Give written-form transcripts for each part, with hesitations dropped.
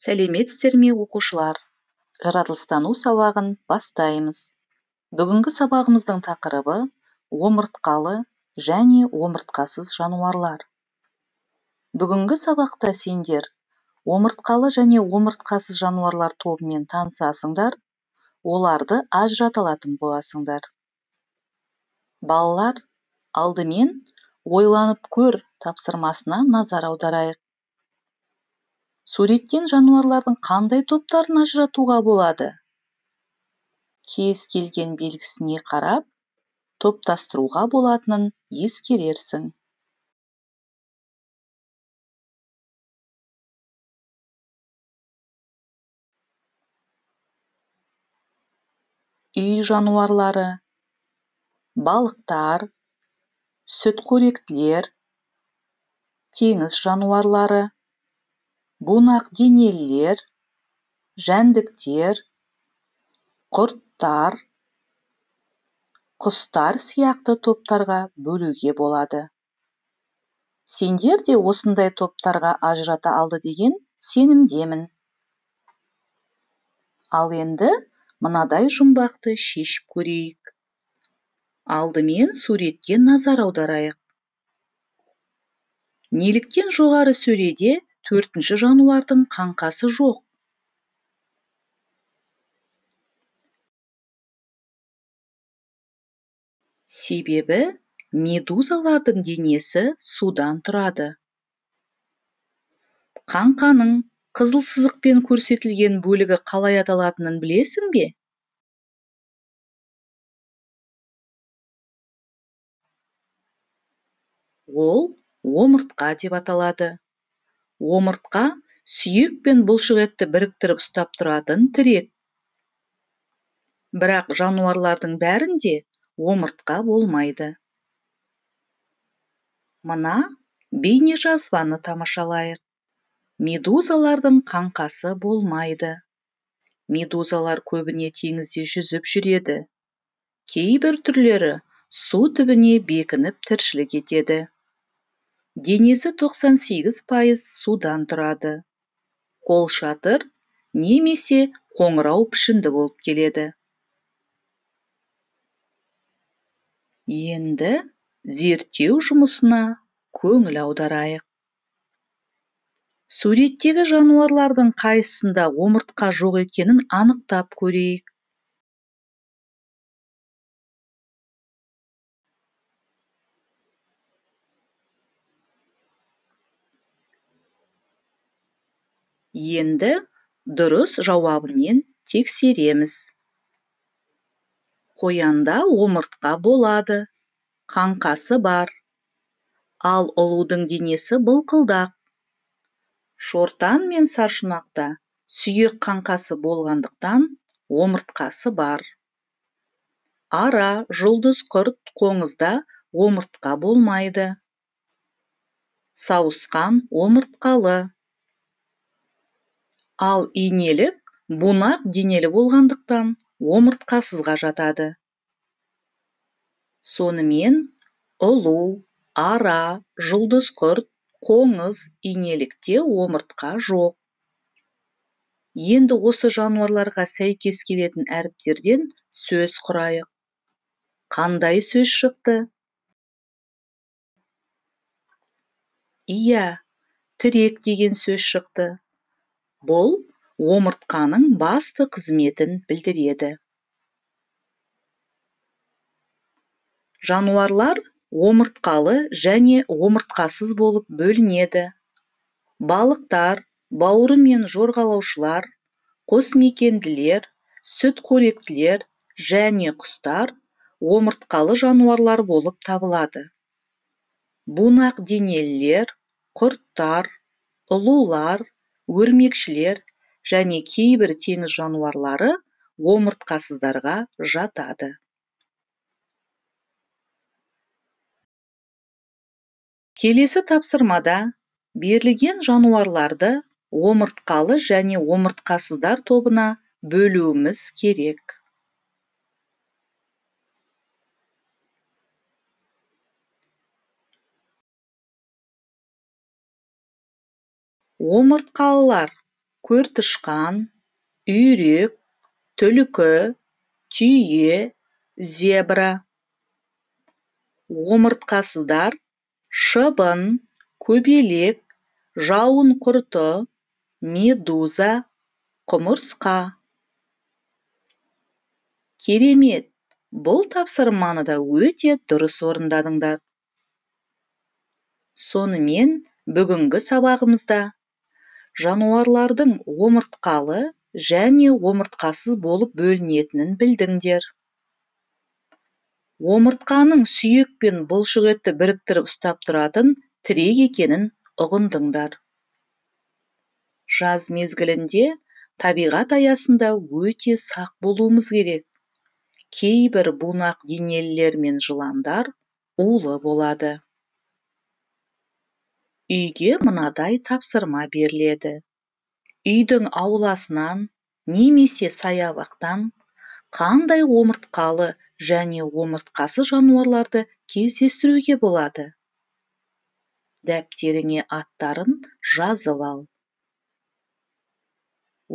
Сәлеметсіздер ме, оқушылар? Жаратылыстану сабағын бастаймыз. Бүгінгі сабағымыздың тақырыбы омыртқалы және омыртқасыз жануарлар. Бүгінгі сабақта сендер омыртқалы және омыртқасыз жануарлар тобымен танысасыңдар, оларды ажырата алатын боласыңдар. Балалар, алдымен ойланып көр тапсырмасына назар аударайық. Суреттен жануарлардың қандай топтарын ажыратуға болады? Кез келген белгісіне қарап, топтастыруға болатынын ескерерсің. Үй жануарлары, балықтар, сүтқоректілер, теңіз жануарлары, бунақденелілер, жәндіктер, құрттар, құстар сияқты топтарға бөлуге болады. Сендер де осындай топтарға ажырата алды деген сенімдемін. Ал енді мынадай жұмбақты шешіп көрейік. Алдымен суретке назар аударайық. Неліктен жоғары сөреде төртінші жануардың қаңқасы жоқ? Себебі медузалардың денесі судан тұрады. Қаңқаның қызыл сызықпен көрсетілген бөлігі қалай аталатынын білесің бе? Ол омыртқа деп аталады. Омыртқа сүйек пен бұлшық етті біріктіріп ұстап тұратын тірек. Бірақ жануарлардың бәрінде омыртқа болмайды. Мына бейнежазбаны тамашалайық. Медузалардың қаңқасы болмайды. Медузалар көбіне теңізде жүзіп жүреді. Кейбір түрлері су түбіне бекініп тіршілік етеді. Денесі 98% судан тұрады. Қолшатыр немесе қоңырау пішінді болып келеді. Енді зерттеу жұмысына көңіл аударайық. Суреттегі жануарлардың қайсысында омыртқа жоқ екенін анықтап көрейік. Енді дұрыс жауабымен тексереміз. Қоянда омыртқа болады, қаңқасы бар. Ал ұлудың денесі былқылдақ. Шортан мен саршұнақта сүйек қаңқасы болғандықтан омыртқасы бар. Ара, жұлдыз құрт, қоңызда омыртқа болмайды. Сауысқан омыртқалы. Ал инелік бунақ денелі болғандықтан омыртқасызға жатады. Сонымен ұлу, ара, жұлдыз құрт, қоңыз, инелікте омыртқа жоқ. Енді осы жануарларға сәйкес келетін әріптерден сөз құрайық. Қандай сөз шықты? Иә, тірек деген сөз шықты. Бұл омыртқаның басты қызметін білдіреді. Жануарлар омыртқалы және омыртқасыз болып бөлінеді. Балықтар, бауыры мен жорғалаушылар, қосмекенділер, сүтқоректілер және құстар омыртқалы жануарлар болып табылады. Бунақденелілер, құрттар, ұлулар, өрмекшілер және кейбір теңіз жануарлары омыртқасыздарға жатады. Келесі тапсырмада берілген жануарларды омыртқалы және омыртқасыздар тобына бөлуіміз керек. Омыртқалылар көртышқан, үйрек, түлкі, түйе, зебра. Омыртқасыздар: шыбын, көбелек, жауын құрты, медуза, құмырсқа. Керемет! Бұл тапсырманы да өте дұрыс орындадыңдар. Сонымен бүгінгі сабағымызда жануарлардың омыртқалы және омыртқасыз болып бөлінетінін білдіңдер. Омыртқаның сүйек пен бұлшық етті біріктіріп ұстап тұратын тірек екенін ұғындыңдар. Жаз мезгілінде табиғат аясында өте сақ болуымыз керек. Кейбір бунақ денелілер мен жыландар улы болады. Үйге мынадай тапсырма беріледі. Үйдің ауласынан немесе саябақтан қандай омыртқалы және омыртқасыз жануарларды кездестіруге болады? Дәптеріңе аттарын жазып ал.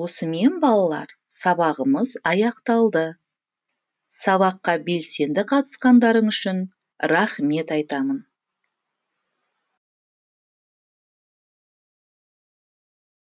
Осымен балалар, сабағымыз аяқталды. Сабаққа белсенді қатысқандарың үшін рахмет айтамын.